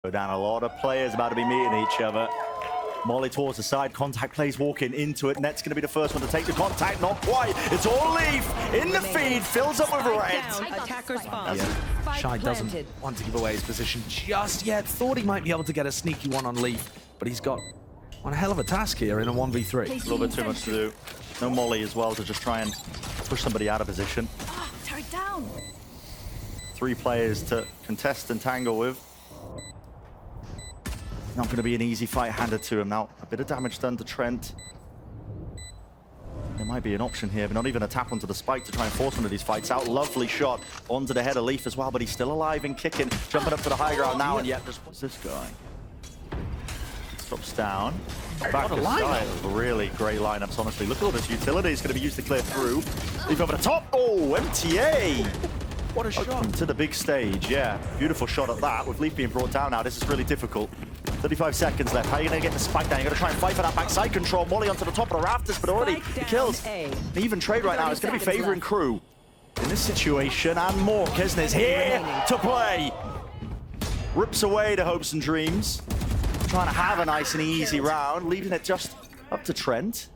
Go down, a lot of players about to be meeting each other. Molly towards the side, contact plays walking into it. Net's going to be the first one to take the contact, not quite. It's all Leaf in the feed, fills up with red. Attacker spawn. Shyy doesn't want to give away his position just yet. Thought he might be able to get a sneaky one on Leaf, but he's got one hell of a task here in a 1v3. A little bit too much to do. No Molly as well to just try and push somebody out of position. Tear it down. 3 players to contest and tangle with. Not going to be an easy fight handed to him now. A bit of damage done to Trent. There might be an option here, but not even a tap onto the spike to try and force one of these fights out. Lovely shot onto the head of Leaf as well, but he's still alive and kicking. Jumping up to the high ground now, and yet what's this guy? Drops down. Back to side. Really great lineups, honestly. Look at all this utility. It's going to be used to clear through. Leaf over the top. Oh, MTA! What a shot. To the big stage, yeah. Beautiful shot at that. With Leaf being brought down now, this is really difficult. 35 seconds left. How are you going to get the spike down? You're going to try and fight for that backside control. Molly onto the top of the rafters, but already the kills. An even trade right now. It's going to be favoring crew in this situation and more. Keznit's here to play. Rips away the hopes and dreams. Trying to have a nice and easy round, leaving it just up to Trent.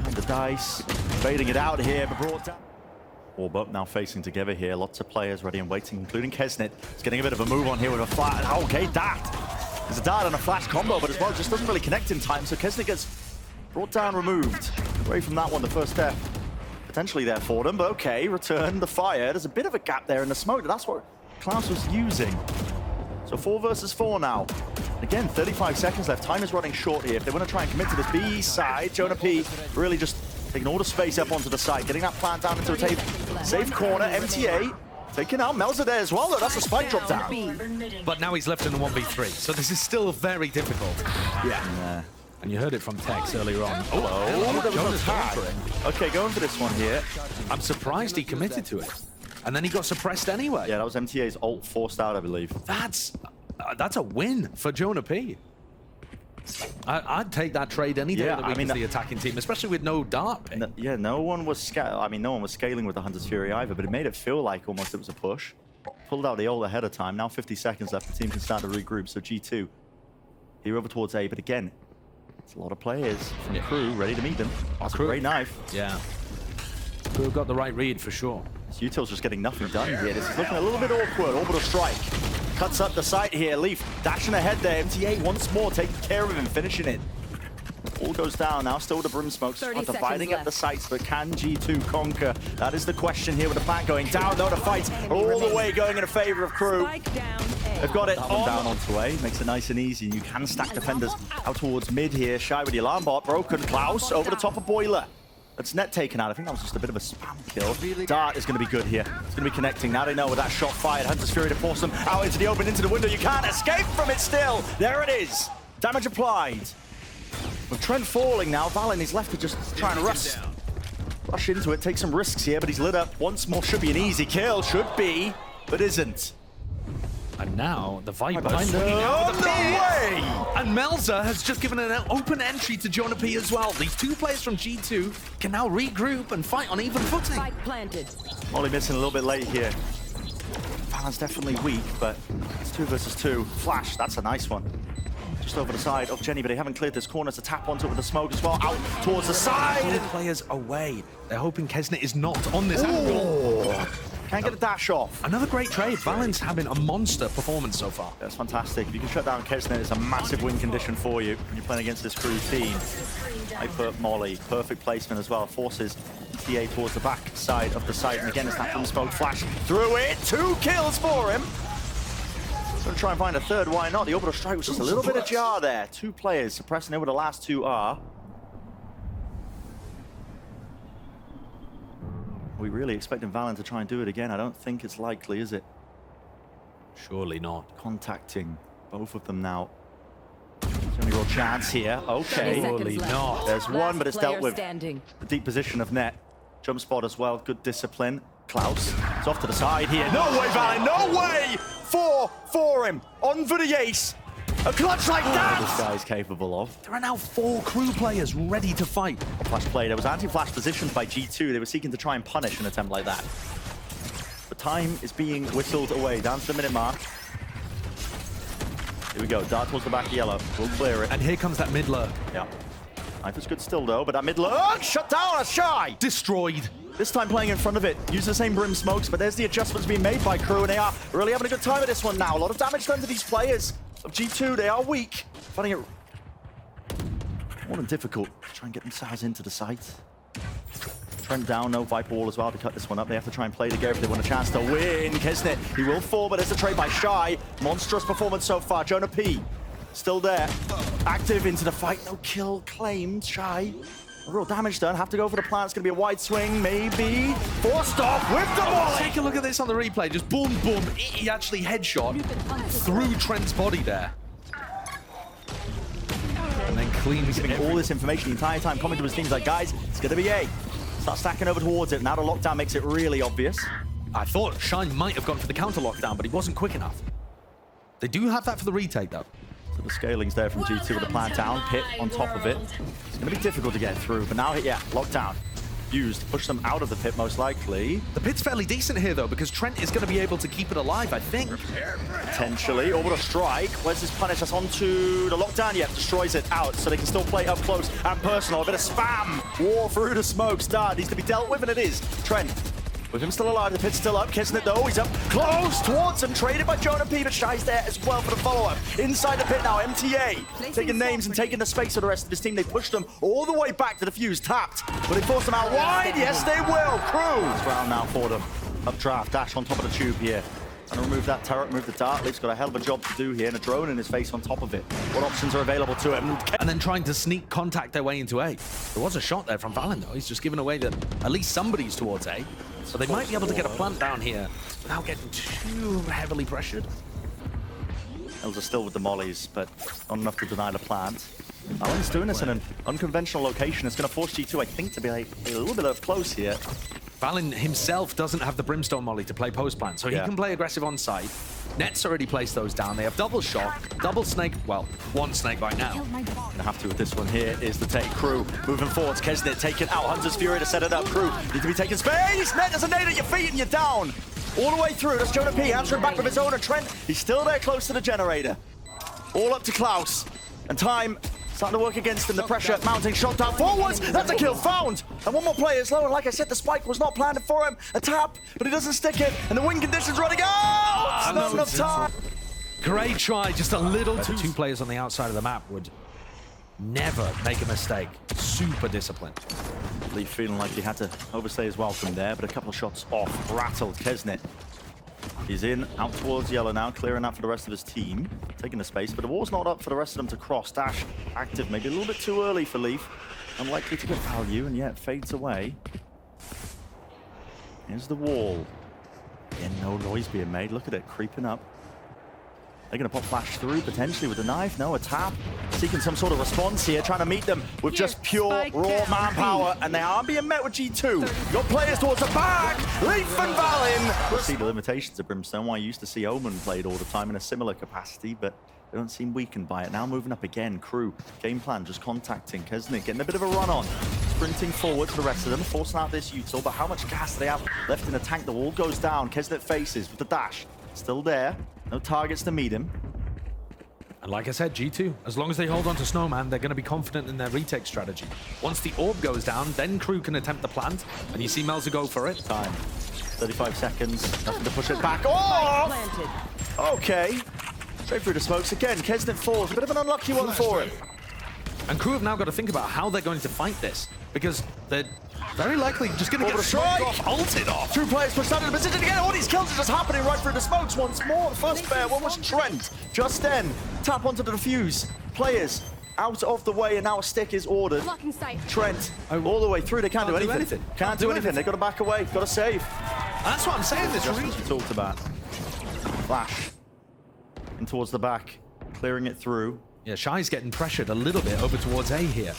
And the dice, fading it out here, but brought down. Orb up now facing together here. Lots of players ready and waiting, including Keznit. He's getting a bit of a move on here with a flash. Okay, that. There's a dart and a flash combo, but as well, just doesn't really connect in time. So Keznit gets brought down, removed. Away from that one, the first step potentially there for them. But okay, return the fire. There's a bit of a gap there in the smoke. That's what Klaus was using. So 4 versus 4 now. Again, 35 seconds left. Time is running short here. If they want to try and commit to this B side, JonahP really just taking all the space up onto the side, getting that plant down into a safe corner. MTA taking out Melser there as well, though. That's a spike drop down. But now he's left in the 1v3, so this is still very difficult. Yeah. And you heard it from Tex earlier on. Oh, there was a tag. Okay, going for this one here. I'm surprised he committed to it. And then he got suppressed anyway. Yeah, that was MTA's ult forced out, I believe. That's a win for JonahP. I'd take that trade any day of the week as the attacking team, especially with no dart pick. Yeah, no one was scaling with the Hunter's Fury either, but it made it feel like almost it was a push. Pulled out the ult ahead of time. Now 50 seconds left. The team can start to regroup. So G2 here over towards A, but again, it's a lot of players from crew ready to meet them. That's a great knife. Yeah. Crew got the right read for sure. So Util's just getting nothing done here. This is looking a little bit awkward. Orbital strike. Cuts up the site here. Leaf dashing ahead there. MTA once more taking care of him and finishing it. All goes down now. Still the brim smokes. Dividing up the sites, but can G2 conquer? That is the question here with the plant going down. Though the fights all the way going in favor of crew. They've got it down onto A. Makes it nice and easy. You can stack defenders out towards mid here. Shyy with the alarm bot. Broken. Klaus over the top of Boiler. That's net taken out. I think that was just a bit of a spam kill. Dart is going to be good here. It's going to be connecting. Now they know with that shot fired. Hunter's Fury to force them out into the open, into the window. You can't escape from it still. There it is. Damage applied. With Trent falling now, valyn is left to just try and rush into it. Take some risks here, but he's lit up once more. Should be an easy kill. Should be, but isn't. And now the Viper looking out for the way! And Melser has just given an open entry to JonahP as well. These 2 players from G2 can now regroup and fight on even footing. Molly missing a little bit late here. valyn's definitely weak, but it's 2 versus 2. Flash, that's a nice one. Just over the side of Jenny, but they haven't cleared this corner to tap onto it with the smoke as well. Out towards the side. Players away. They're hoping Keznit is not on this angle. Can't get a dash off. Another great trade. valyn's having a monster performance so far. That's fantastic. If you can shut down Keznit, it's a massive win condition for you when you're playing against this crew team. I put Molly, perfect placement as well. Forces TA towards the back side of the site. And again, it's that unsmoke flash through it. 2 kills for him. Gonna try and find a third, why not? The orbital strike was just a little bit ajar there. 2 players suppressing it where the last 2 are. Are we really expecting valyn to try and do it again? I don't think it's likely, is it? Surely not. Contacting both of them now. There's only real chance here. Okay. Surely not. There's one, but it's dealt with. The deep position of net. Jump spot as well. Good discipline. Klaus. It's off to the side here. No way, valyn. No way! 4 for him. On for the ace. A clutch like that! This guy's capable of. There are now 4 crew players ready to fight. Flash play. There was anti-flash positions by G2. They were seeking to try and punish an attempt like that. But time is being whistled away. Down to the minute mark. Here we go. Dart towards the back of yellow. We'll clear it. And here comes that mid lurk. Yeah. Knife is good still, though, but that mid lurk shut down a Shyy. Destroyed. This time playing in front of it. Use the same brim smokes, but there's the adjustments being made by Crew, and they are really having a good time at this one now. A lot of damage done to these players of G2. They are weak. Finding it more than difficult to try and get themselves into the site. Trent down, no Viper wall as well to cut this one up. They have to try and play together if they want a chance to win. Keznit, he will fall, but there's a trade by Shyy. Monstrous performance so far. JonahP still there. Active into the fight. No kill claimed. Shyy. Real damage done. Have to go for the plant. It's going to be a wide swing, maybe. Forced off with the volley. Take a look at this on the replay. Just boom, boom. He actually headshot through Trent's body there. And then cleans Giving all this information the entire time, coming to his teams like, guys, it's going to be A. Start stacking over towards it. Now the lockdown makes it really obvious. I thought Shyy might have gone for the counter lockdown, but he wasn't quick enough. They do have that for the retake, though. So the scaling's there from G2 with the plant down, pit on top of it. It's going to be difficult to get through, but now, yeah, lockdown. Used to push them out of the pit, most likely. The pit's fairly decent here, though, because Trent is going to be able to keep it alive, I think. Potentially. Orbital strike. Where's this punish? That's onto the lockdown. Yeah, destroys it out, so they can still play up close and personal. A bit of spam. War through the smoke. Star needs to be dealt with, and it is. Trent. With him still alive, the pit's still up. Keznit though, he's up close towards him. Traded by JonahP, but Shy's there as well for the follow-up. Inside the pit now, MTA. Taking names and taking the space for the rest of his team. They pushed them all the way back to the fuse. Tapped. Will they force them out wide? Yes, they will. Crew. It's round now for them. Updraft, dash on top of the tube here. And remove that turret, remove the dart. Leaf's got a hell of a job to do here, and a drone in his face on top of it. What options are available to him? And then trying to sneak contact their way into A. There was a shot there from valyn, though. He's just given away that at least somebody's towards A. So they might be able to get a plant down here without getting too heavily pressured. Elves are still with the mollies, but not enough to deny the plant. valyn's doing this in an unconventional location. It's going to force G2, I think, to be like a little bit up close here. valyn himself doesn't have the brimstone molly to play post plant, so he can play aggressive on site. Net's already placed those down. They have double shot, double snake, well, one snake right now. Gonna have to with this one here is the take. Crew moving forwards. Keznit taking out Hunter's Fury to set it up. Crew need to be taking space. Net does a nade at your feet and you're down. All the way through. That's JonahP answering back with his own. And Trent, he's still there close to the generator. All up to Klaus. And time starting to work against him. The pressure mounting. Shot down forwards. That's a kill found. And one more player is low. And like I said, the spike was not planned for him. A tap, but he doesn't stick it. And the win conditions running out. Not enough time. Great try, just a little too. Two players on the outside of the map would never make a mistake. Super disciplined. Leaf feeling like he had to overstay his welcome there, but a couple of shots off. Rattled Keznit. He's in, out towards yellow now, clearing out for the rest of his team. Taking the space, but the wall's not up for the rest of them to cross. Dash active, maybe a little bit too early for Leaf. Unlikely to get value, and yet fades away. Here's the wall. Again, no noise being made. Look at it, creeping up. They're going to pop flash through, potentially with a knife. No, a tap. Seeking some sort of response here, trying to meet them with just pure, raw manpower. And they are being met with G2. Got players towards the back. Leaf and valyn. We'll see the limitations of Brimstone. Why I used to see Omen played all the time in a similar capacity, but they don't seem weakened by it. Now moving up again. Crew, game plan, just contacting. Keznit getting a bit of a run on. Sprinting forward for the rest of them, forcing out this util. But how much gas do they have left in the tank? The wall goes down. Keznit faces with the dash. Still there. No targets to meet him. And like I said, G2, as long as they hold on to Snowman, they're going to be confident in their retake strategy. Once the orb goes down, then Crew can attempt the plant, and you see Melser go for it. Time. 35 seconds. Nothing to push it back. Oh! Okay. Straight through the smokes again. Keznit falls. A bit of an unlucky one for him. And Crew have now got to think about how they're going to fight this, because they're very likely just going to get smoked off, ulted off. Two players pushed out of the position again. All these kills are just happening right through the smokes once more. The first pair, one was Trent. Just then, tap onto the defuse. Players out of the way, and now a stick is ordered. Trent, all the way through. They can't do anything. Can't do anything. They've got to back away. Got to save. That's what I'm saying. This just as we talked about. Flash. And towards the back, clearing it through. Yeah, Shy's getting pressured a little bit over towards A here.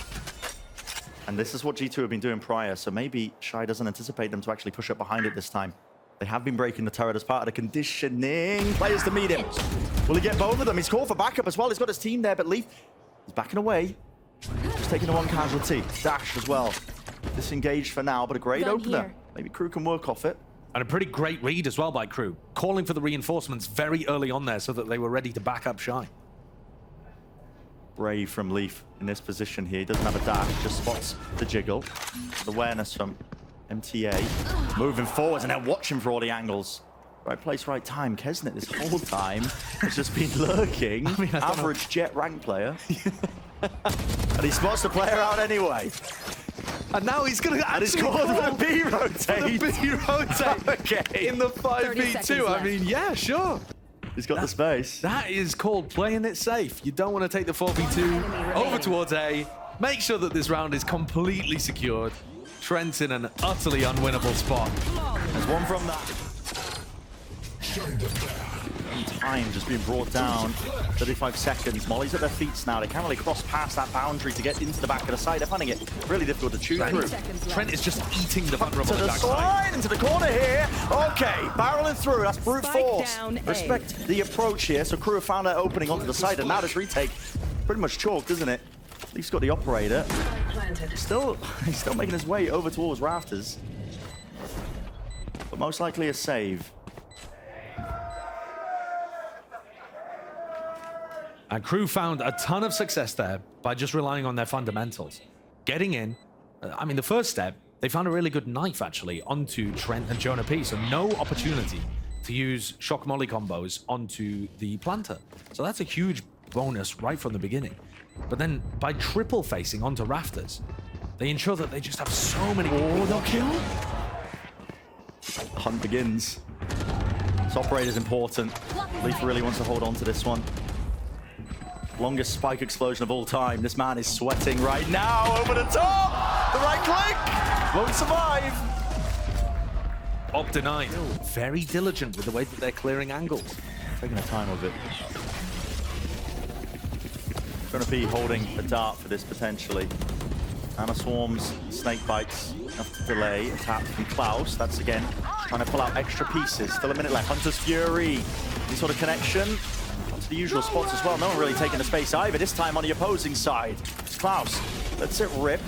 And this is what G2 have been doing prior, so maybe Shyy doesn't anticipate them to actually push up behind it this time. They have been breaking the turret as part of the conditioning. Players to meet him. Will he get both of them? He's called for backup as well. He's got his team there, but Leaf is backing away. Just taking the one casualty. Dash as well. Disengaged for now, but a great opener. Maybe Crew can work off it. And a pretty great read as well by Crew. Calling for the reinforcements very early on there so that they were ready to back up Shyy. brave from Leaf in this position here. He doesn't have a dash, just spots the jiggle. The awareness from MTA. Moving forwards and then watching for all the angles. Right place, right time. Keznit this whole time has just been lurking. I mean, average jet rank player. And he spots the player out anyway. And now he's going to actually called the B rotate. The B rotate Okay. in the 5v2. I mean, yeah, sure. He's got the space. That is called playing it safe. You don't want to take the 4v2 over towards A. Make sure that this round is completely secured. Trent's in an utterly unwinnable spot. There's one from that. Time just being brought down. 35 seconds. Molly's at their feet now. They can't really cross past that boundary to get into the back of the side. They're finding it really difficult to chew through. Trent is just eating the vulnerable to the side, into the corner here. Okay, barreling through. That's brute force. Respect the approach here. So Crew have found that opening onto the side, and now this retake pretty much chalked, isn't it? Leaf's got the operator. He's still making his way over towards rafters. But most likely a save. And Crew found a ton of success there by just relying on their fundamentals. Getting in, I mean, the first step, they found a really good knife, actually, onto Trent and JonahP, so no opportunity to use shock molly combos onto the planter. So that's a huge bonus right from the beginning. But then, by triple facing onto rafters, they ensure that they just have so many... Oh, they'll kill? Hunt begins. This operator's important. Leaf really wants to hold on to this one. Longest spike explosion of all time. This man is sweating right now. Over the top. The right click. Won't survive. Op denied. Very diligent with the way that they're clearing angles. Taking their time with it. JonahP holding a dart for this potentially. Anna swarms, snake bites. Enough to delay. A tap from Klaus. That's again trying to pull out extra pieces. Still a minute left. Hunter's Fury. Any sort of connection. To the usual spots as well. No one really taking the space either. This time on the opposing side. It's Klaus. Lets it rip.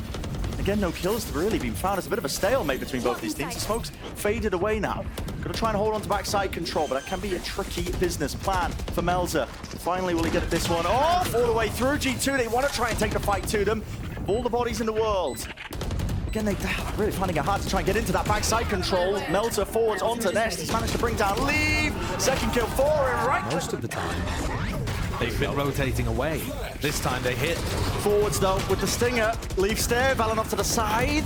Again, no kills have really been found. It's a bit of a stalemate between both these teams. The smoke's faded away now. Gonna try and hold on to backside control, but that can be a tricky business plan for Melser. Finally, will he get this one off? All the way through G2. They want to try and take the fight to them. All the bodies in the world. Again, they're really finding it hard to try and get into that backside control. Melser forwards onto Nest. He's managed to bring down Leave. Second kill for him, right? Most of the time, they've been rotating away. This time they hit. Forwards, though, with the stinger. Leaf stare, valyn off to the side.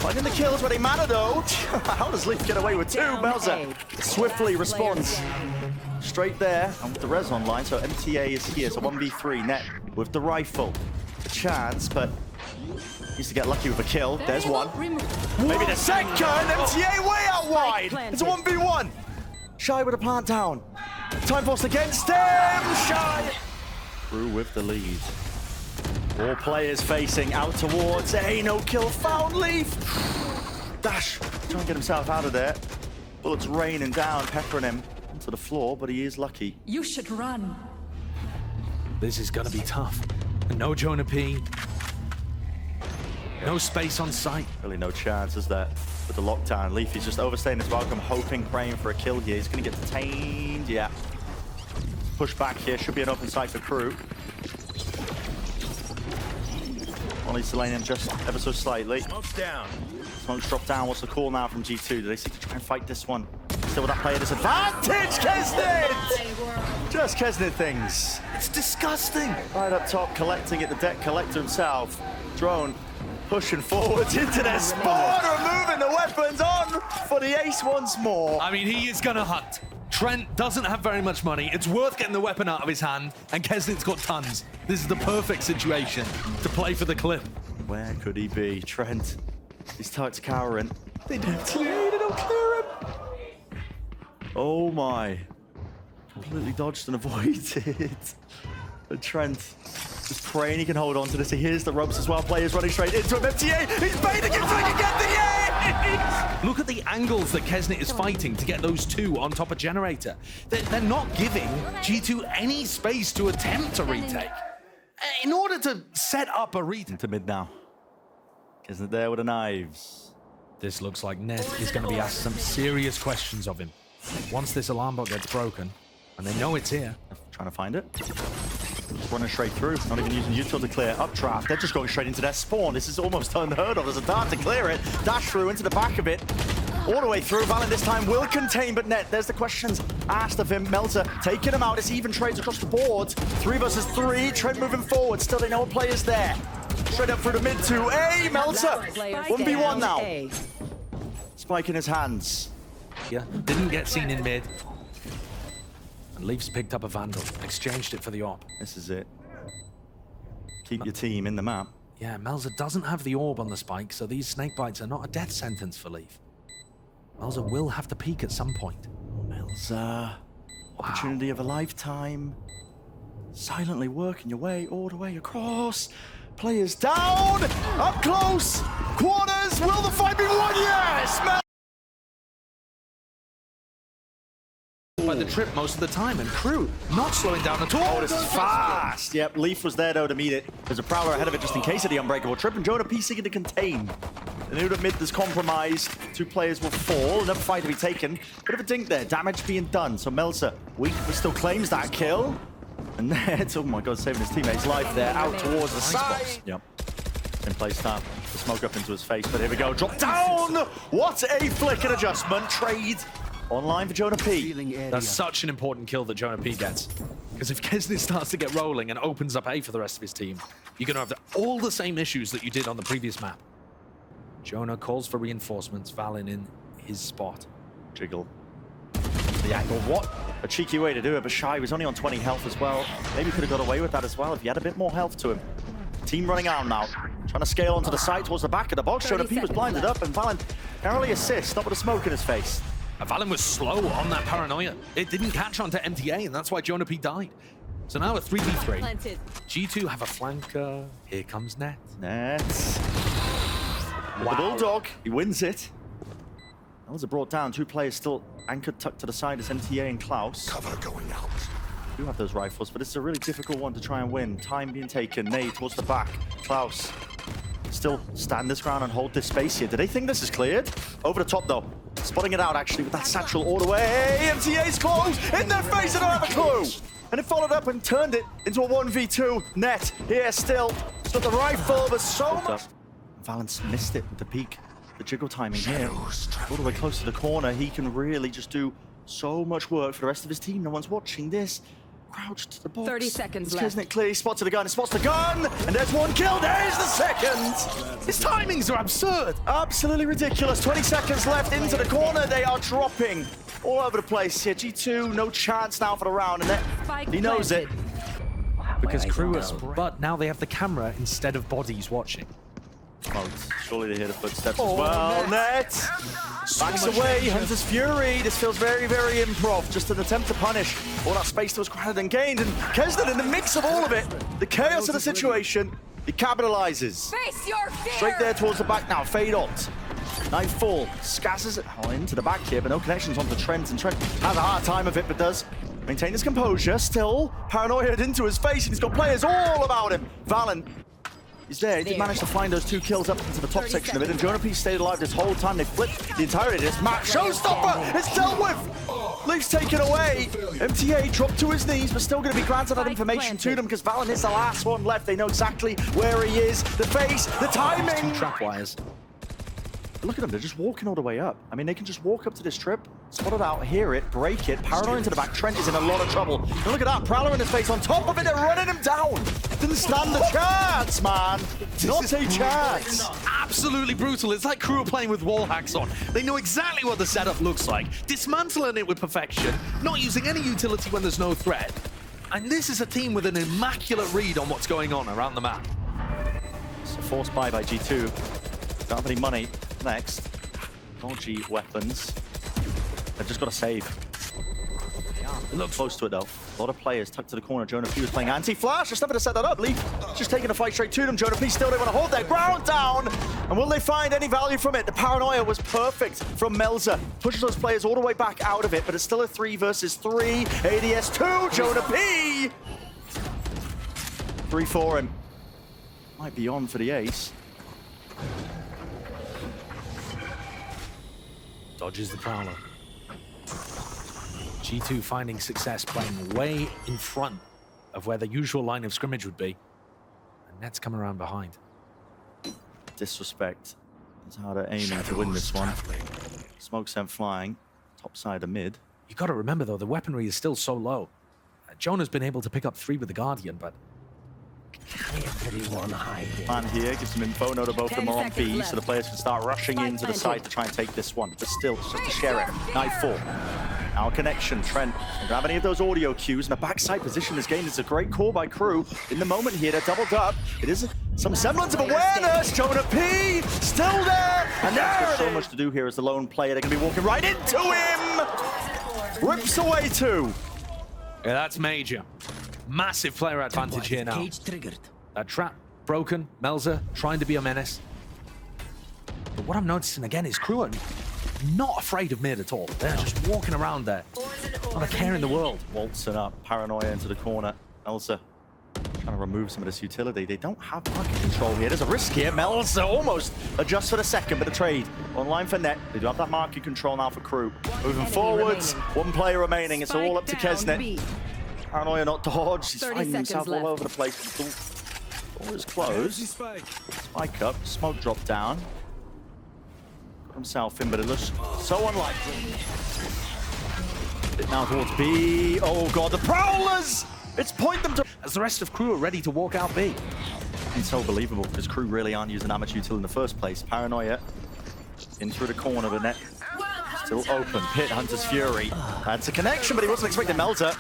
Finding the kills where they matter, though. How does Leaf get away with two? Melser swiftly responds. Straight there, and with the res online, so MTA is here. So 1v3, Net with the rifle. A chance, but needs to get lucky with a kill. There's one. Maybe the second. MTA way out wide. It's a 1v1. Shyy with a plant down. Time forced against him. Shyy through with the lead. All players facing out towards A. No kill found. Leaf. Dash. Trying to get himself out of there. Bullets raining down, peppering him to the floor, but he is lucky. You should run. This is going to be tough. No JonahP. No space on site. Really no chance, is there? With the lockdown, Leaf is just overstaying his welcome, hoping, praying for a kill here. He's going to get detained. Yeah. Push back here. Should be an open site for Crew. Only delaying him just ever so slightly. Smoke's down. Smoke's dropped down. What's the call now from G2? Do they seek to try and fight this one? Still with that player disadvantage. Keznit! Just Keznit things. It's disgusting. Right up top, collecting it. The deck collector himself. Drone pushing forwards into their spawn, removing the weapons on for the ace once more. I mean, he is going to hunt. Trent doesn't have very much money. It's worth getting the weapon out of his hand, and Keznit's got tons. This is the perfect situation to play for the clip. Where could he be? Trent. He starts cowering. They don't clear him. Oh my. Completely dodged and avoided. But Trent just praying he can hold on to this. He hears the ropes as well. Players running straight into him. MTA, he's baiting it so he can get the ace! Look at the angles that Keznit is fighting to get those two on top of Generator. They're not giving G2 any space to attempt a retake. In order to set up a retake. Into mid now. Keznit there with the knives. This looks like Ned is going to be asked some serious questions of him. Once this alarm bot gets broken, and they know it's here. Trying to find it. Just running straight through, not even using neutral to clear updraft. They're just going straight into their spawn. This is almost unheard of. There's a dart to clear it. Dash through into the back of it. All the way through. Valyn this time will contain, but net. There's the questions asked of him. Melser taking him out. It's even trades across the board. 3 versus 3. Trent moving forward. Still, they know a player's there. Straight up through the mid 2A. Melser. 1v1 now. Spike in his hands. Yeah, didn't get seen in mid. And Leafs picked up a Vandal, exchanged it for the orb. This is it. Keep your team in the map. Yeah, Melser doesn't have the orb on the spike, so these snake bites are not a death sentence for Leaf. Melser will have to peek at some point. Melser. Opportunity of a lifetime. Silently working your way all the way across. Players down. Up close. Quarters. Will the fight be won? Yes! By the trip most of the time, and Crew not slowing down at all. Oh, this is fast. Yep, Leaf was there though to meet it. There's a Prowler ahead of it just in case of the unbreakable trip, and JonahP seeking to contain. The Nuda mid is compromised. 2 players will fall. Another fight to be taken. Bit of a dink there. Damage being done. So Melser, weak, but still claims that kill. And that's, oh my god, saving his teammate's life there. Out towards the side. Yep. In place time. The smoke up into his face, but here we go. Drop down! What a flick and adjustment. Trade. Online for JonahP. That's such an important kill that JonahP gets. Because if Keznit starts to get rolling and opens up A for the rest of his team, you're going to have all the same issues that you did on the previous map. Jonah calls for reinforcements, Valyn in his spot. Jiggle. The angle, what a cheeky way to do it, but Shyy was only on 20 health as well. Maybe could have got away with that as well if he had a bit more health to him. Team running out now. Trying to scale onto the side towards the back of the box. JonahP was blinded up, and Valyn narrowly assists, not with a smoke in his face. Valyn was slow on that paranoia. It didn't catch onto MTA, and that's why JonahP died. So now a 3v3. Planted. G2 have a flanker. Here comes Net. Net. Wow. The Bulldog, he wins it. That was brought down. 2 players still anchored, tucked to the side as MTA and Klaus. Cover going out. Do have those rifles, but it's a really difficult one to try and win. Time being taken. Nade towards the back. Klaus still stand this ground and hold this space here. Do they think this is cleared? Over the top though. Spotting it out actually with that satchel all the way. MTA's close in their face. They don't have a clue. And it followed up and turned it into a 1v2. Net here still. It's got the rifle, but so much. Valance missed it with the peak. The jiggle timing here. All the way close to the corner. He can really just do so much work for the rest of his team. No one's watching this. Crouched to the box. 30 seconds left. Keznit clearly spots the gun. He spots the gun. And there's 1 kill. There's the second. His timings are absurd. Absolutely ridiculous. 20 seconds left into the corner. They are dropping all over the place here. G2, no chance now for the round. And he knows it. Because Crew are but now they have the camera instead of bodies watching. Surely they hear the footsteps as well. Net backs away. Hunter's Fury. This feels very, very improv. Just an attempt to punish all that space that was granted and gained. And Keznit in the mix of all of it, the chaos of the situation, he capitalizes. Face your fear. Straight there towards the back now. Fade ult. Nightfall scatters it into the back here, but no connections onto Trent. And Trent has a hard time of it, but does maintain his composure. Still paranoia into his face, and he's got players all about him. Valyn. He's there. He did manage to find those 2 kills up into the top section of it, and JonahP stayed alive this whole time. They flipped the entirety of this map. Showstopper! It's dealt with! Leaf's taken away. MTA dropped to his knees, but still going to be granted that information to them because Valyn is the last one left. They know exactly where he is. The face, the timing. 2 trap wires. Look at them, they're just walking all the way up. I mean, they can just walk up to this trip, spot it out, hear it, break it, paranoid into the back. Trent is in a lot of trouble. And look at that, Prowler in his face. On top of it, they're running him down. Didn't stand a chance, man. Not a chance. Absolutely brutal. It's like Crew are playing with wall hacks on. They know exactly what the setup looks like. Dismantling it with perfection, not using any utility when there's no threat. And this is a team with an immaculate read on what's going on around the map. It's a forced buy by G2. Don't have any money. Next, dodgy weapons. They've just got to save. They look close to it though. A lot of players tucked to the corner. JonahP was playing anti-flash. Just never to set that up. Leaf just taking the fight straight to them. JonahP still they want to hold their ground down. And will they find any value from it? The paranoia was perfect from Melser. Pushes those players all the way back out of it, but it's still a 3 versus 3. ADS 2, JonahP. 3 for him. Might be on for the ace. Dodges the Prowler. G2 finding success playing way in front of where the usual line of scrimmage would be. And Net's come around behind. Disrespect. It's harder aiming to win this one. Smoke sent flying. Top side of mid. You got to remember, though, the weaponry is still so low. Jonah's been able to pick up 3 with the Guardian, but... Plan here, gives some info. Note both of them are on B, so the players can start rushing into the side to try and take this one. But still, it's just to share it. Knife 4. Now connection, Trent. Don't have any of those audio cues, and a backside position this game is a great call by Crew. In the moment here, they're doubled up. It is some semblance of awareness. JonahP still there, and there's so much to do here as the lone player. They're going to be walking right into him. Rips away 2. Yeah, that's major. Massive player advantage here now. That trap broken. Melser trying to be a menace. But what I'm noticing again is Crew are not afraid of mid at all. They're just walking around there. Not a care in the world. Waltzing up, paranoia into the corner. Melser trying to remove some of this utility. They don't have market control here. There's a risk here. Melser almost adjusts for the second, but a trade online for Net. They do have that market control now for Crew. Moving forwards, 1 player remaining. It's all up to Keznit. Paranoia not dodged. He's finding himself all over the place. The door is closed. Spike up, smoke drop down. Got himself in, but it looks so unlikely. Bit now towards B. Oh god, the Prowlers! It's point them to... As the rest of Crew are ready to walk out B. It's so believable because Crew really aren't using that much util in the first place. Paranoia in through the corner, but Net still open. Pit, Hunter's Fury. That's a connection, but he wasn't expecting Melser.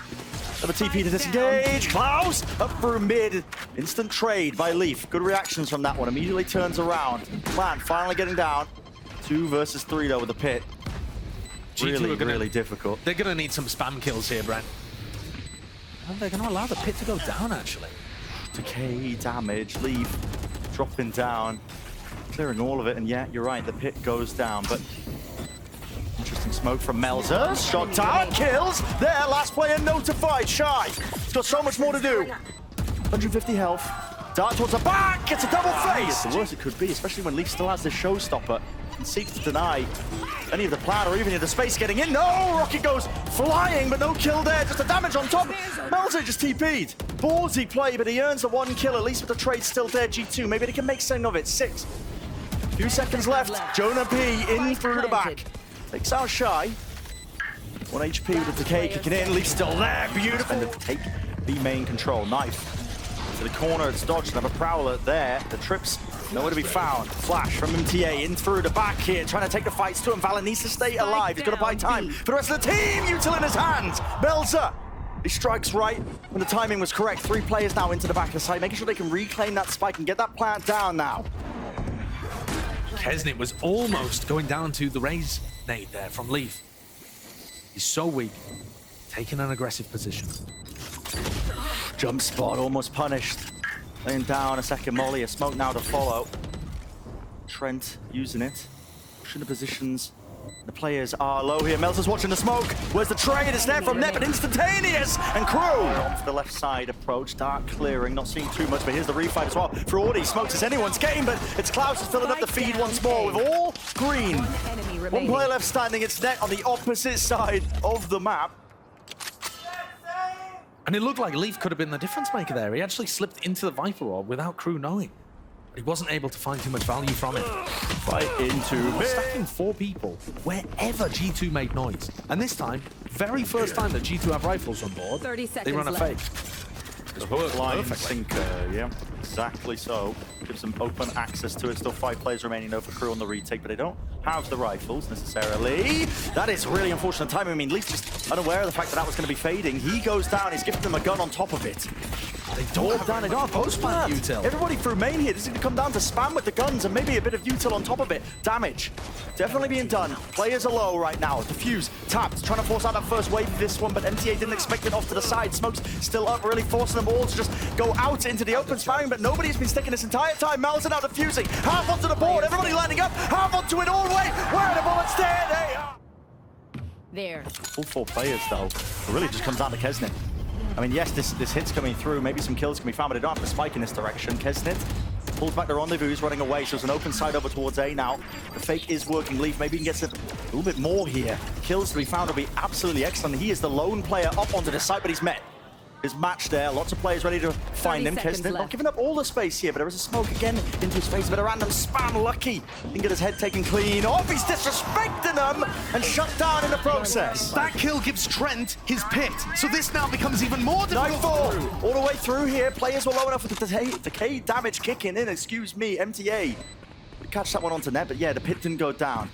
Another TP to disengage. Klaus up through mid. Instant trade by Leaf. Good reactions from that one. Immediately turns around. Plan finally getting down. 2 versus 3 though with the Pit. Really difficult. They're going to need some spam kills here, Brent. And they're going to allow the Pit to go down, actually. Decay, damage, Leaf dropping down. Clearing all of it, and yeah, you're right, the Pit goes down, but... Interesting smoke from Melser. Shot down, kills. There, last player notified. Shyy. He's got so much more to do. 150 health. Dart towards the back. Gets a double face. The worst it could be, especially when Leaf still has this showstopper and seeks to deny any of the plan or even the space getting in. No! Rocket goes flying, but no kill there. Just the damage on top. Melser just TP'd. Ballsy play, but he earns the 1 kill, at least with the trade still there. G2. Maybe they can make something of it. 6. Few seconds left. JonahP in through the back. Takes out Shyy. 1 HP with the decay kicking in. Leaf still there. Beautiful. And take the main control. Knife to the corner. It's dodged. Another Prowler there. The trips nowhere to be found. Flash from MTA in through the back here. Trying to take the fights to him. valyn needs to stay alive. He's got to buy time for the rest of the team. Util in his hands. Melser. He strikes right when the timing was correct. 3 players now into the back of the site. Making sure they can reclaim that spike and get that plant down now. Keznit was almost going down to the raise nade there from Leaf. He's so weak. Taking an aggressive position. Jump spot almost punished. Laying down a second molly. A smoke now to follow. Trent using it. Pushing the positions. The players are low here. Melser's watching the smoke. Where's the trade? It's there from Net, but instantaneous! And Crew on for the left side approach. Dark clearing, not seeing too much, but here's the refight as well. For Audi, smokes is anyone's game, but it's Klaus who's filling up the feed once more with all green. 1 player left standing. It's Net on the opposite side of the map. And it looked like Leaf could have been the difference maker there. He actually slipped into the Viper Orb without Crew knowing. But he wasn't able to find too much value from it. Right into mid. Stacking 4 people wherever G2 made noise. And this time, very first time that G2 have rifles on board, 30 seconds they run a fake. The hook line sinker, yeah, exactly so. Gives them open access to it. Still 5 players remaining though for Crew on the retake, but they don't have the rifles necessarily. That is really unfortunate timing. I mean, Leaf's just unaware of the fact that that was going to be fading. He goes down, he's gifting them a gun on top of it. They don't have down, they don't have post-plant util. Everybody through main here. This is going to come down to spam with the guns and maybe a bit of util on top of it. Damage definitely being done. Players are low right now. Diffuse, tapped, trying to force out that first wave of this one, but MTA didn't expect it off to the side. Smoke's still up, really forcing them all to just go out into the open spamming, but nobody's been sticking this entire time. Melser now defusing, half onto the board, everybody lining up, half onto it all the way. Where are the bullets there? They are. There. All 4 players though. It really just comes down to Keznit. I mean, yes, this hit's coming through. Maybe some kills can be found, but they don't have to spike in this direction. Keznit pulls back the rendezvous, he's running away. Shows an open side over towards A now. The fake is working. Leaf maybe he gets a little bit more here. Kills to be found will be absolutely excellent. He is the lone player up onto the site, but he's met. His match there, lots of players ready to find him. Keznit not giving up all the space here, but there is a smoke again into his face. A bit of random spam. Lucky didn't get his head taken clean off. He's disrespecting them and shut down in the process. That kill gives Trent his pit, so this now becomes even more difficult. Nightfall all the way through here. Players were low enough with the decay damage kicking in. Excuse me, MTA. We catch that one onto net, but yeah, the pit didn't go down.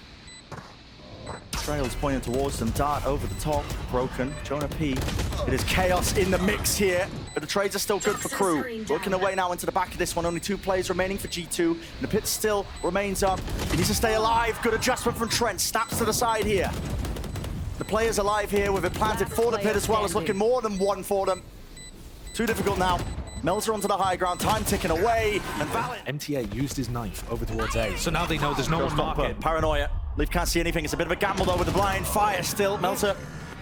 Trails pointing towards them. Dart over the top. Broken. JonahP. It is chaos in the mix here. But the trades are still good for crew. Working away now into the back of this one. Only 2 players remaining for G2. And the pit still remains up. He needs to stay alive. Good adjustment from Trent. Snaps to the side here. The players alive here with it planted for the pit as well. It's looking more than one for them. Too difficult now. Melser onto the high ground, time ticking away, and valyn. MTA used his knife over towards A, so now they know there's no one marking. Paranoia. Leaf can't see anything. It's a bit of a gamble though with the blind fire still. Melser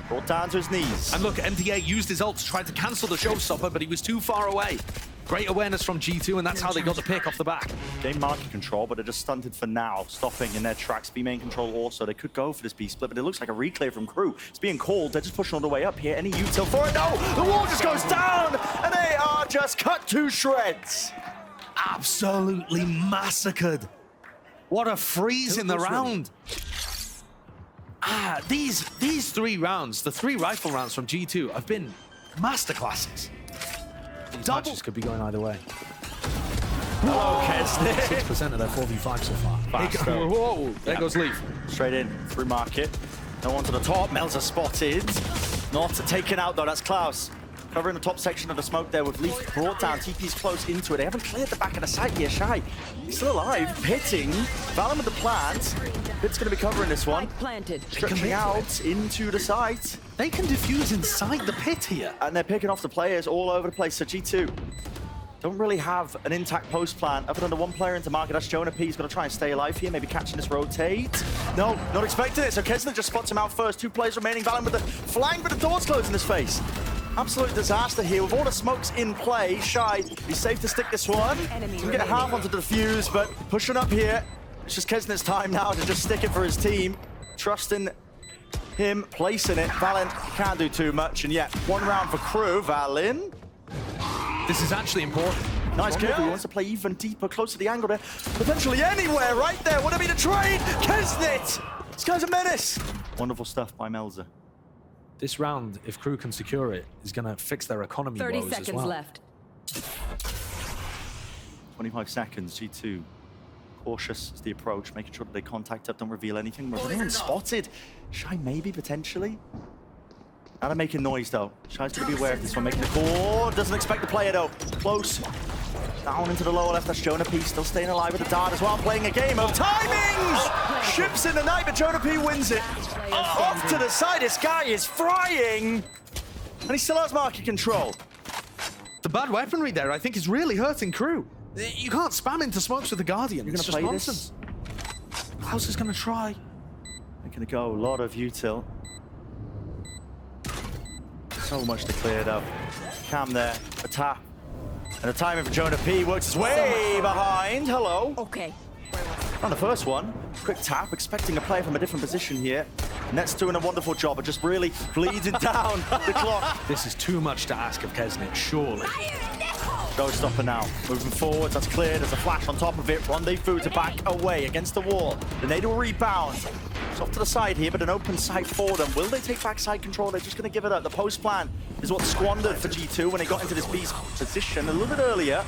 brought down to his knees. And look, MTA used his ult to try to cancel the showstopper, but he was too far away. Great awareness from G2, and that's how they got the pick off the back. Game market control, but they're just stunted for now, stopping in their tracks. B main control also. They could go for this B split, but it looks like a reclear from crew. It's being called. They're just pushing all the way up here. Any util for it? No! The wall just goes down, and they are just cut to shreds. Absolutely massacred. What a freeze in the round. These 3 rounds, the 3 rifle rounds from G2 have been masterclasses. These matches could be going either way. Hello, Keznit. 6% of their 4v5 so far. Whoa, there goes Leaf. Straight in, through market. No one to the top. Melser spotted. Not taken out though, that's Klaus. Covering the top section of the smoke there with Leaf brought down. TP's close into it. They haven't cleared the back of the site here. Shyy, he's still alive. Pitting. valyn with the plant. Pit's going to be covering this one. Stretching out into the site. They can defuse inside the pit here. And they're picking off the players all over the place. So G2 don't really have an intact post plan other than the 1 player into market. That's JonahP. He's going to try and stay alive here. Maybe catching this rotate. No, not expecting it. So Keznit just spots him out first. 2 players remaining. valyn with the flank, but the door's closed in his face. Absolute disaster here with all the smokes in play. Shyy, he's safe to stick this one. He's gonna get a half onto the defuse, but pushing up here. It's just Keznit's time now to just stick it for his team. Trusting him, placing it. valyn can't do too much, and yet 1 round for crew. valyn. This is actually important. Nice kill. He wants to play even deeper, close to the angle there. Potentially anywhere, right there. Would it be the trade? Keznit! This guy's a menace. Wonderful stuff by Melser. This round, if crew can secure it, is going to fix their economy 30 woes seconds as well. left. 25 seconds, G2. Cautious is the approach, making sure that they contact up, don't reveal anything. We're anyone spotted. Shyy maybe, potentially. Now they're making noise though. Shy's going to be aware of this one, making a call. Doesn't expect the player though. Close. Down into the lower left, that's JonahP, still staying alive with the dart as well, playing a game of timings! Ships in the night, but JonahP wins it. Off to the side, this guy is frying! And he still has market control. The bad weaponry there, I think, is really hurting crew. You can't spam into smokes with the Guardian. You're it's gonna just play nonsense. Klaus is going to try. They're gonna go, a lot of util. So much to clear though. Cam there, a tap. And the timing for JonahP works his way behind. Hello. Okay. On the first one, quick tap, expecting a player from a different position here. Net's doing a wonderful job of just really bleeding down the clock. This is too much to ask of Keznit, surely. Showstopper now, moving forward, that's clear. There's a flash on top of it. Rendezvous to back away against the wall. The Nedir will rebound. It's off to the side here, but an open site for them. Will they take backside control? They're just going to give it up. The post plan is what squandered for G2 when they got into this B's position a little bit earlier.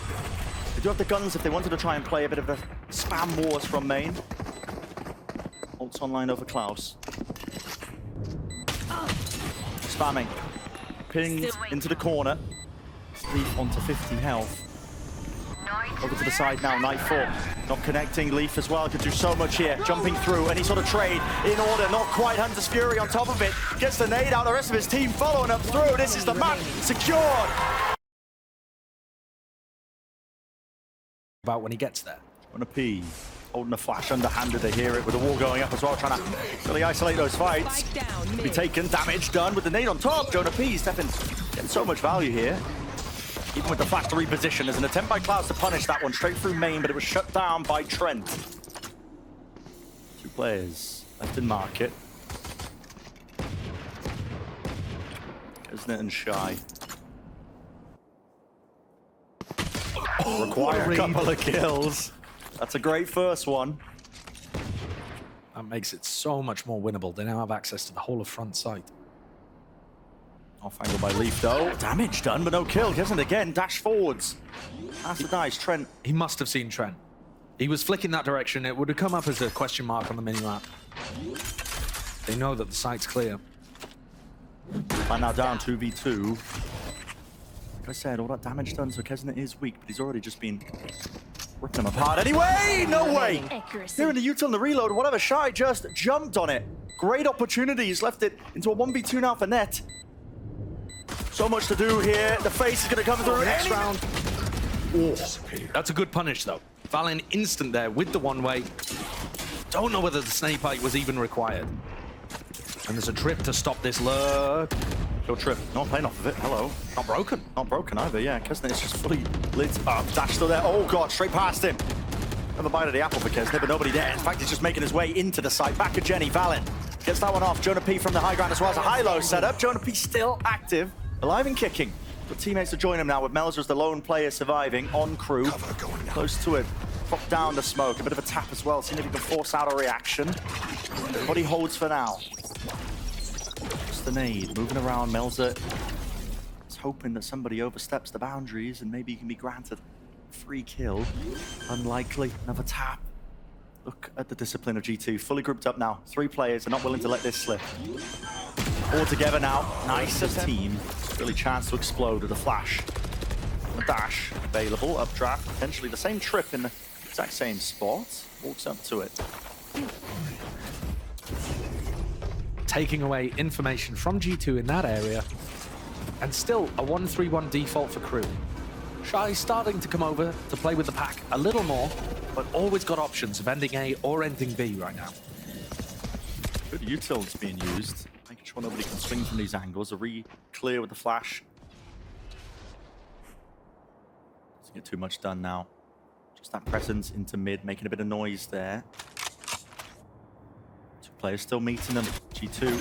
They do have the guns if they wanted to try and play a bit of a spam wars from main. Ult's online over Klaus. Spamming. Pinged into the corner. Leaf onto 50 health. Over to the side now, Nightfall. Not connecting, Leaf as well, could do so much here. Jumping through, any sort of trade in order. Not quite, Hunter's Fury on top of it. Gets the nade out, the rest of his team following up through. This is the map secured. About when he gets there. JonahP holding the flash underhanded to hear it with the wall going up as well, trying to really isolate those fights. Could be taken, damage done with the nade on top. JonahP stepping, getting so much value here. Even with the flash to reposition, there's an attempt by Klaus to punish that one straight through main, but it was shut down by Trent. 2 players left in market. Keznit and Shyy. require a couple of kills. That's a great first one. That makes it so much more winnable. They now have access to the whole of front side. Off angle by Leaf though. Damage done, but no kill. Doesn't again. Dash forwards. That's the dice. Trent. He must have seen Trent. He was flicking that direction. It would have come up as a question mark on the minimap. They know that the site's clear. And now down 2v2. Like I said, all that damage done, so Keznit is weak, but he's already just been ripping him apart anyway. No way. Here in the util and the reload, whatever. Shyy just jumped on it. Great opportunity. He's left it into a 1v2 now for Net. So much to do here. The face is going to come through. Next round. Oh, that's a good punish, though. valyn instant there with the one-way. Don't know whether the snake bite was even required. And there's a trip to stop this lurk. Your trip. Not playing off of it. Hello. Not broken. Not broken either, yeah. Keznit is just fully lit up. Dash still there. Oh, God. Straight past him. Another bite of the apple for Keznit, but nobody there. In fact, he's just making his way into the site. Back at Jenny. valyn gets that one off. JonahP from the high ground as well as a high-low setup. JonahP still active. Alive and kicking. But teammates to join him now with Melser as the lone player surviving on crew. Close to it. Pop down the smoke. A bit of a tap as well. Seeing if he can force out a reaction. What he holds for now. Just the nade. Moving around. Melser is hoping that somebody oversteps the boundaries and maybe he can be granted a free kill. Unlikely. Another tap. Look at the discipline of G2. Fully grouped up now. 3 players are not willing to let this slip. All together now. Nice as team. Really chance to explode with a flash. A dash available. Updraft. Potentially the same trip in the exact same spot. Walks up to it. Taking away information from G2 in that area. And still a 1-3-1 default for crew. Shyy starting to come over to play with the pack a little more, but always got options of ending A or ending B right now. Good utils being used. Making sure nobody can swing from these angles. A re-clear with the flash. Doesn't get too much done now. Just that presence into mid, making a bit of noise there. 2 players still meeting them. G2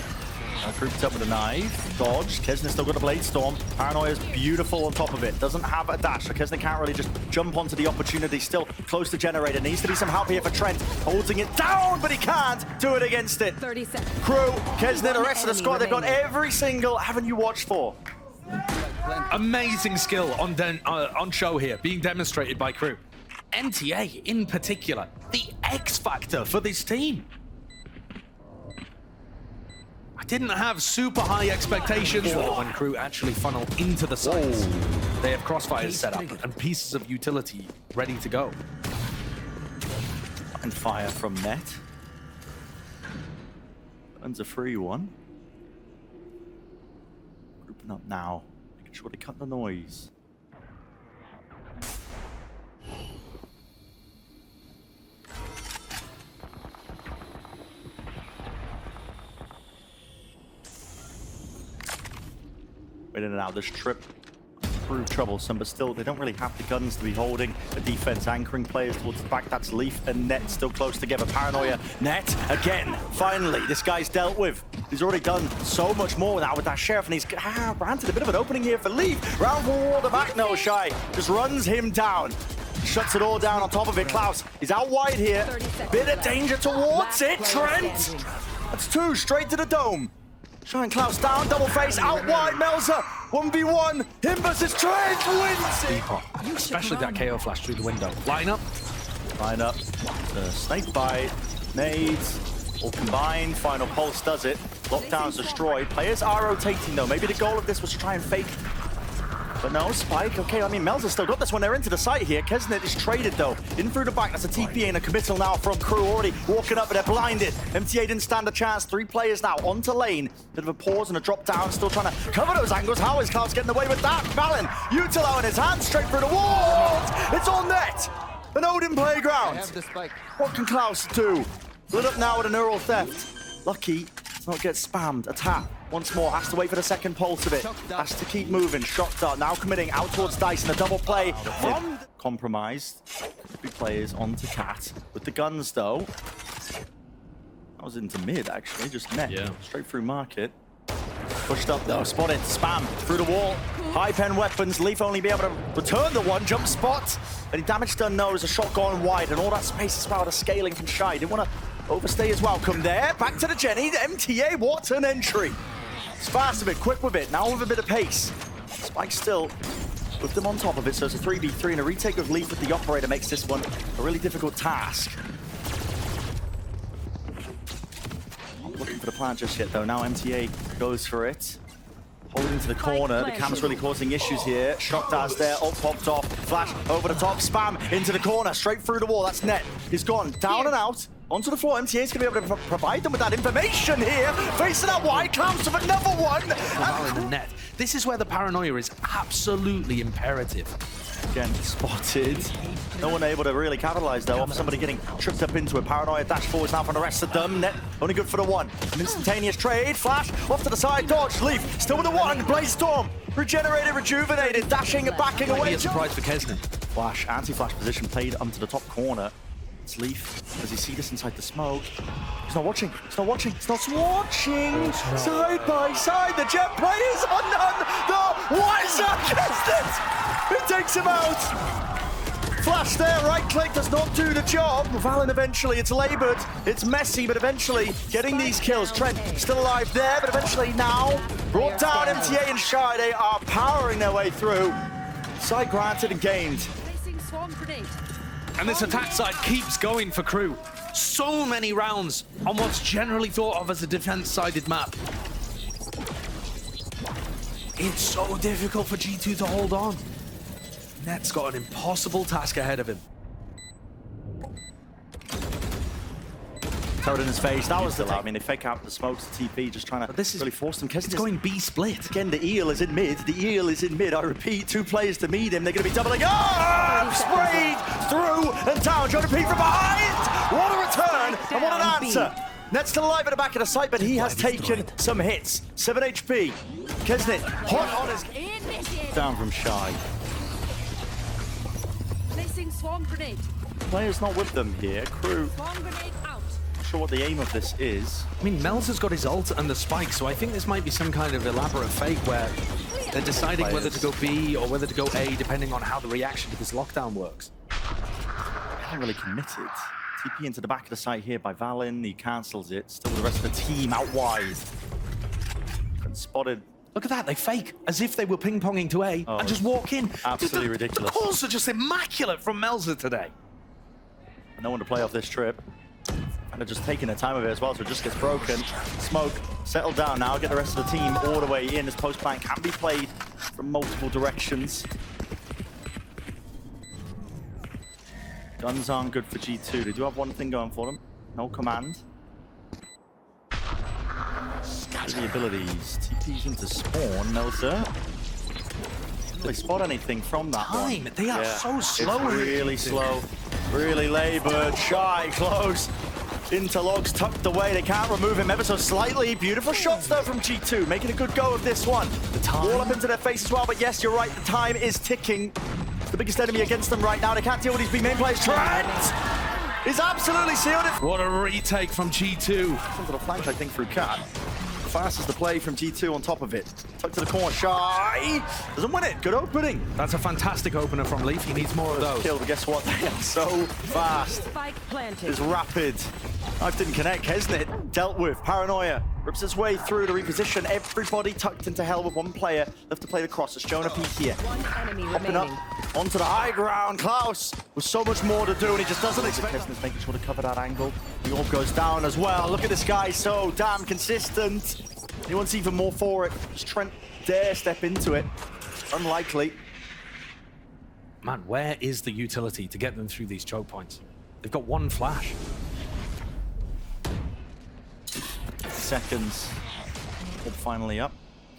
grouped up with a knife. Dodge. Keznit still got a blade storm. Paranoia is beautiful on top of it. Doesn't have a dash, so Keznit can't really just jump onto the opportunity. Still close to generator. Needs to be some help here for Trent. Holding it down, but he can't do it against it. 30 seconds. Crew, Keznit, the rest of the squad, they've got every single avenue watched for. Amazing skill on show here, being demonstrated by crew. NTA in particular, the X factor for this team. I didn't have super high expectations when crew actually funnel into the sites. They have crossfires set up and pieces of utility ready to go. And fire from Net. Earns a free one. Grouping up now, making sure to cut the noise. In and out, this trip proved troublesome, but still, they don't really have the guns to be holding the defense, anchoring players towards the back. That's Leaf and Net still close together. Paranoia, Net, again, finally, this guy's dealt with. He's already done so much more now with that Sheriff, and he's granted a bit of an opening here for Leaf. Round for the back, no, Shyy just runs him down. Shuts it all down on top of it. Klaus is out wide here. Bit of danger towards it. Trent! That's 2 straight to the dome. Shyy and Klaus down, double face, out wide, Melser, 1v1, him versus Trent, wins it! Especially that KO flash through the window. Line up. Line up, the snake bite, nades, all combined, final pulse does it. Lockdown's destroyed, players are rotating though, maybe the goal of this was to try and fake. But no, Spike, okay, I mean, Melser's still got this one, they're into the site here. Keznit is traded though, in through the back, that's a TP and a committal now from crew, already walking up, but they're blinded. MTA didn't stand a chance, 3 players now onto lane. Bit of a pause and a drop down, still trying to cover those angles. How is Klaus getting away with that? valyn, util out in his hand, straight through the walls! It's on Net! An Odin playground! What can Klaus do? Lit up now with a neural theft. Lucky to not get spammed, a tap. Once more, has to wait for the second pulse of it. Has to keep moving. Shot dart now committing out towards Dice in a double play. From compromised. 3 players onto Cat. With the guns though. That was into mid actually, just Net. Yeah. Straight through market. Pushed up though, spotted, spam through the wall. high pen weapons. Leaf only be able to return the one jump spot. Any damage done? No, there's a shot going wide, and all that space is power scaling from Shyy. Didn't want to overstay his welcome there. Back to the Jenny, the MTA, what an entry. It's fast with it, quick with it, now with a bit of pace. Spike still with them on top of it, so it's a 3v3, and a retake of Leaf with the operator makes this one a really difficult task. Not looking for the plan just yet though, now MTA goes for it. Holding to the corner, the cam's really causing issues here. Shot does there, ult popped off, flash over the top, spam into the corner, straight through the wall, that's net. He's gone, down and out, onto the floor. MTA is going to be able to provide them with that information here. Facing that wide, Klaus with another one. In the net. This is where the paranoia is absolutely imperative. Again, spotted. No one able to really capitalize though off somebody getting tripped up into a paranoia dash forwards now from the rest of them. Net only good for the one. An instantaneous trade, flash off to the side, dodge, Leaf still with the one, Blaze Storm regenerated, rejuvenated, dashing and backing away. Be a surprise for Keznit. Flash, anti-flash position played onto the top corner. It's Leaf. Does he see this inside the smoke? He's not watching. He's not watching. He's not watching. Side by side, the Jet players are none. The wiser Keznit. It takes him out. Flash there, right click does not do the job. Valyn eventually, it's labored. It's messy, but eventually getting these kills. Trent still alive there, but eventually now brought down. MTA and Shyy, they are powering their way through. Side granted and gained. And this attack side keeps going for Crew. So many rounds on what's generally thought of as a defense-sided map. It's so difficult for G2 to hold on. Net's got an impossible task ahead of him. Throw it in his face. That was the I mean, they fake out the smokes, the TP, just trying to really force them. It's going B split. Again, the eel is in mid. The eel is in mid. I repeat, 2 players to meet him. They're going to be doubling up. Sprayed through and down. JonahP from behind. What a return and what an answer. Net's still alive at the back of the site, but he has taken some hits. 7 HP. Keznit hot on his down from Shyy. Placing swarm grenade. Players not with them here. Crew. Swarm grenade out. Not sure what the aim of this is. I mean, Melser's got his ult and the spike, so I think this might be some kind of elaborate fake where they're deciding whether to go B or whether to go A, depending on how the reaction to this lockdown works. They're not really committed. TP into the back of the site here by Valyn. He cancels it. Still with the rest of the team out wide. And spotted. Look at that, they fake as if they were ping-ponging to A and just walk in. Absolutely ridiculous. The calls are just immaculate from Melser today. No one to play off this trip. And they're just taking their time of it as well, so it just gets broken. Smoke, settle down now, get the rest of the team all the way in. This post-plan can be played from multiple directions. Guns aren't good for G2. They do have one thing going for them. No command. The abilities. TP's into spawn. Melser. Didn't really spot anything from that one. They are so slow. It's really slow. Really labored. Shyy, close. Interlogs tucked away. They can't remove him ever so slightly. Beautiful shots though from G2. Making a good go of this one. The time. All up into their face as well. But yes, you're right. The time is ticking. It's the biggest enemy against them right now. They can't deal with these big main players. Trent is absolutely sealed. What a retake from G2. Onto the flank, I think, through Cat. Fast as the play from G2 on top of it. Tuck to the corner, Shyy doesn't win it. Good opening. That's a fantastic opener from Leaf. He needs more of those. Killed, but guess what? They are so fast. Spike planted. It's rapid. Knife didn't connect. Keznit dealt with. Paranoia rips his way through to reposition. Everybody tucked into hell with one player left to play the cross. It's JonahP here. One enemy Hopping remaining. up onto the high ground. Klaus with so much more to do, and he just doesn't expect. Keznit's making sure to cover that angle. The orb goes down as well. Look at this guy, so damn consistent. He wants even more for it. Does Trent dare step into it? Unlikely. Man, where is the utility to get them through these choke points? They've got one flash. Seconds. Orb finally up.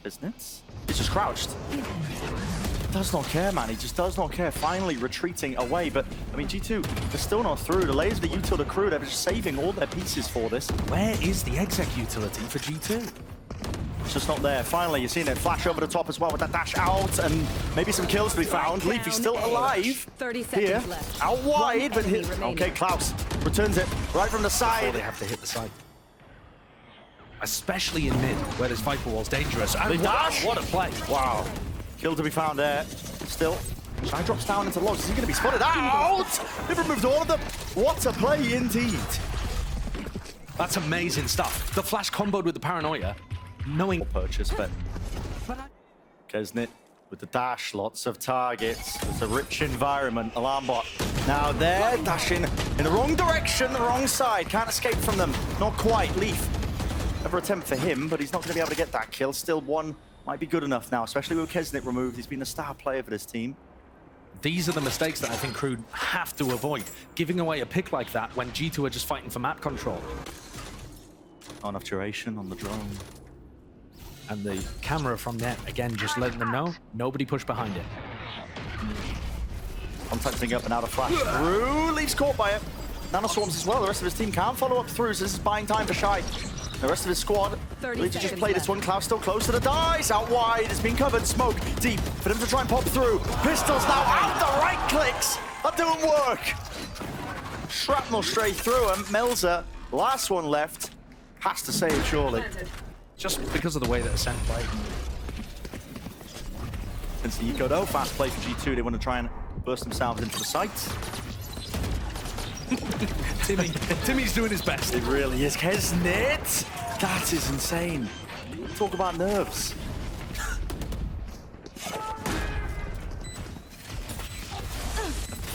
Keznit. He's just crouched. Does not care, man. He just does not care. Finally retreating away. But, I mean, G2, they're still not through. The layers of the util to Crew, they're just saving all their pieces for this. Where is the exec utility for G2? It's just not there. Finally, you're seeing it flash over the top as well with that dash out and maybe some kills to be found. Leaf is still alive 30 seconds here. left. Out wide, but hit. Okay, Klaus returns it right from the side. Before they have to hit the side. Especially in mid, where this Viper wall's dangerous. And the dash! What a play. Wow. Kill to be found there. Still, Shyy drops down into the logs. Is he going to be spotted out? They've removed all of them. What a play indeed. That's amazing stuff. The flash comboed with the paranoia, knowing Purchase, but Keznit with the dash, lots of targets. It's a rich environment. Alarm bot. Now they're dashing in the wrong direction, the wrong side. Can't escape from them. Not quite. Leaf. Never attempt for him, but he's not going to be able to get that kill. Still, one might be good enough now, especially with Keznit removed. He's been a star player for this team. these are the mistakes that I think Crew have to avoid. Giving away a pick like that when G2 are just fighting for map control. Not enough duration on the drone. And the camera from net, again, just letting them know, nobody push behind it. Contacting up and out of flash through. Leaves caught by it. Nano swarms as well. The rest of his team can't follow up through, so this is buying time for Shyy. The rest of his squad need to just play this one. Klaus still close to the dice. Out wide. It's been covered. Smoke deep for them to try and pop through. Pistols now out. The right clicks are doing work. Shrapnel straight through him. Melser, last one left. Has to save, surely. Just because of the way that Ascent played. Since the eco though, fast play for G2. They want to try and burst themselves into the site. Timmy's doing his best. It really is. Keznit! That is insane. Talk about nerves.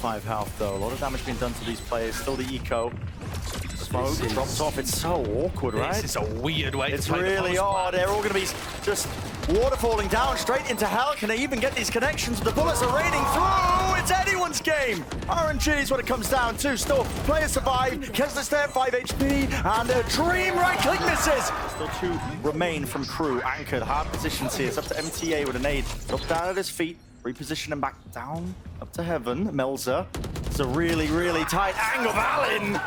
5 health though. A lot of damage being done to these players. Still the eco. Smoke drops off. It's so awkward, right? This is a weird way It's to play really odd. They're all going to be just waterfalling down straight into hell. Can they even get these connections? The bullets are raining through. It's anyone's game. RNG is what it comes down to. Still, players survive. Keznit's there, 5 HP, and a dream right-click misses. Still 2 remain from Crew. Anchored, hard positions here. It's up to MTA with a nade. Drop down at his feet. Reposition him back down, up to heaven. Melser. It's a really, really tight angle. Valyn!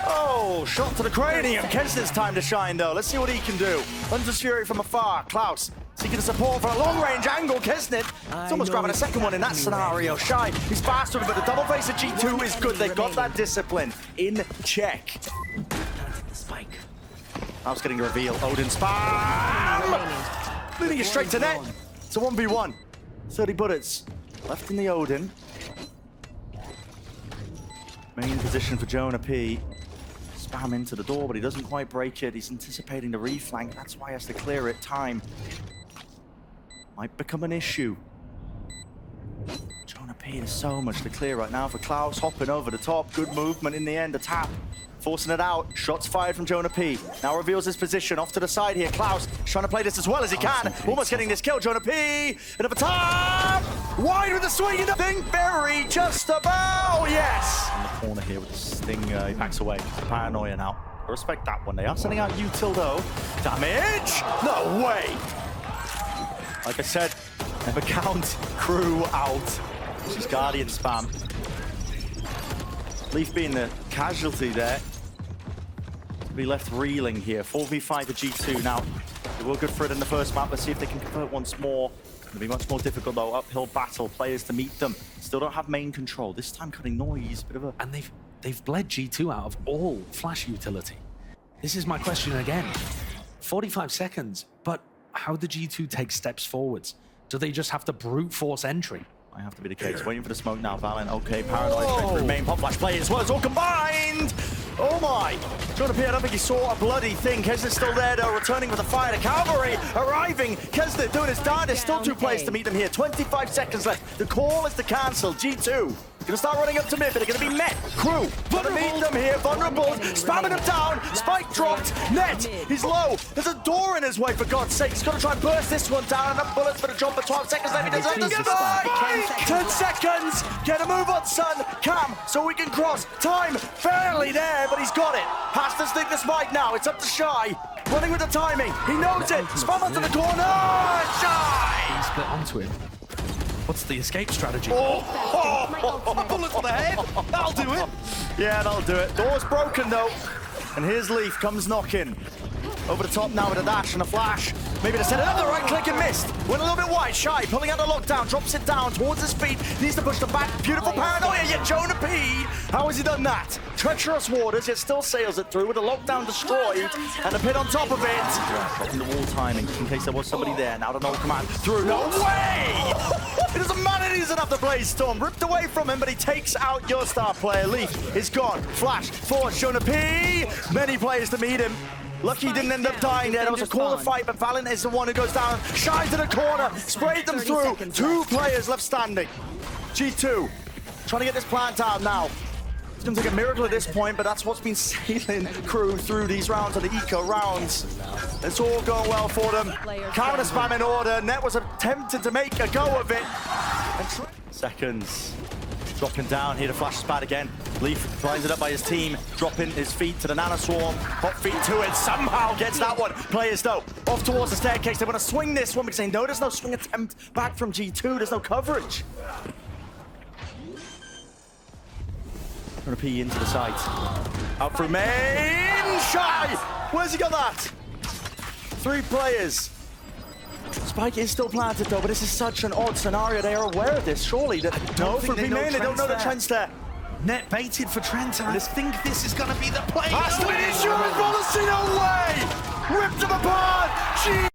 Oh, shot to the cranium. Keznit's time to shine, though. Let's see what he can do. Hunter's Fury from afar. Klaus seeking support for a long-range angle. Keznit, it's almost grabbing a second one in that scenario. Shyy, he's faster, but the double face of G2 is good. They've got that discipline in check. Spike. Klaus getting the reveal. Odin spam! Leading it straight to net. It's a 1v1. 30 bullets left in the Odin. Main position for JonahP. Spam into the door, but he doesn't quite break it. He's anticipating the reflank. That's why he has to clear it. Time might become an issue. JonahP, there's so much to clear right now for Klaus. Hopping over the top. Good movement in the end. A tap. Forcing it out. Shots fired from JonahP. Now reveals his position. Off to the side here. Klaus trying to play this as well as he can. Almost getting this kill. JonahP. Another tap. Wide with the swing in the thing. Very just about. Yes. In the corner here with the sting. He backs away. Paranoia now. I respect that one. They are sending out util though. Damage. No way. Like I said, never count Crew out. She's Guardian spam. Leaf being the casualty there. Be left reeling here. 4v5 for G2 now. They were good for it in the first map. Let's see if they can convert once more. It's going to be much more difficult though. Uphill battle. Players to meet them. Still don't have main control. This time cutting noise. Bit of a... And they've bled G2 out of all flash utility. This is my question again. 45 seconds, but how do G2 take steps forwards? Do they just have to brute force entry? Might have to be the case. Waiting for the smoke now. Valyn, okay. Paranoid straight through main. Pop flash play as well. It's all combined. Oh my. JonahP, I don't think he saw a bloody thing. Keznit's still there though. Returning with a fire. The cavalry arriving. Keznit doing his darn. There's still 2 players to meet them here. 25 seconds left. The call is to cancel. G2. Gonna start running up to mid, but they're gonna be met. Crew, gonna meet them here. Vulnerable, spamming them down. Spike dropped. Net, he's low. There's a door in his way, for God's sake. He's gonna try and burst this one down. Enough bullets for the jump, but 12 seconds left. He doesn't have to goodbye. 10 seconds. Get a move on, son. Cam, so we can cross. Time fairly there, but he's got it. Has to stick the spike now. It's up to Shyy. Running with the timing. He knows it. Spam onto the corner. Shyy. He split onto him. What's the escape strategy? Bullet for the head. That'll do it. Yeah, that'll do it. Door's broken though. And here's Leaf comes knocking. Over the top now with a dash and a flash. Maybe to set it up, the right click and missed. Went a little bit wide. Shyy pulling out the lockdown, drops it down towards his feet. Needs to push them back. Beautiful paranoia, yet JonahP. How has he done that? Treacherous waters, yet still sails it through with the lockdown destroyed and a pit on top of it. Dropping the wall timing in case there was somebody there. Now the null command through. No way! It doesn't matter, he doesn't have to play Storm. Ripped away from him, but he takes out your star player. Leaf is gone. Flash for JonahP. Many players to meet him. Lucky he didn't end up dying there. There was a corner fight, but valyn is the one who goes down. Shyy to the corner, sprayed them through. 2 players left standing. G2 trying to get this plant out now. It's going to take a miracle at this point, but that's what's been sailing crew through these rounds of the eco rounds. It's all going well for them. Counter spam in order. Net was attempted to make a go of it. And seconds. Dropping down here to flash spat again. Leaf lines it up by his team, dropping his feet to the Nana Swarm. Hot feet to it, somehow gets that one. Players though, off towards the staircase. They want to swing this one because they know there's no swing attempt back from G2. There's no coverage. JonahP into the site. Out through main. Shyy! Where's he got that? 3 players. Spike is still planted though, but this is such an odd scenario. They are aware of this, surely. No, for B main, they don't know the trent's there. Net baited for Trent, and I think this is going to be the play. Has to be the insurance policy, no way! Ripped them apart!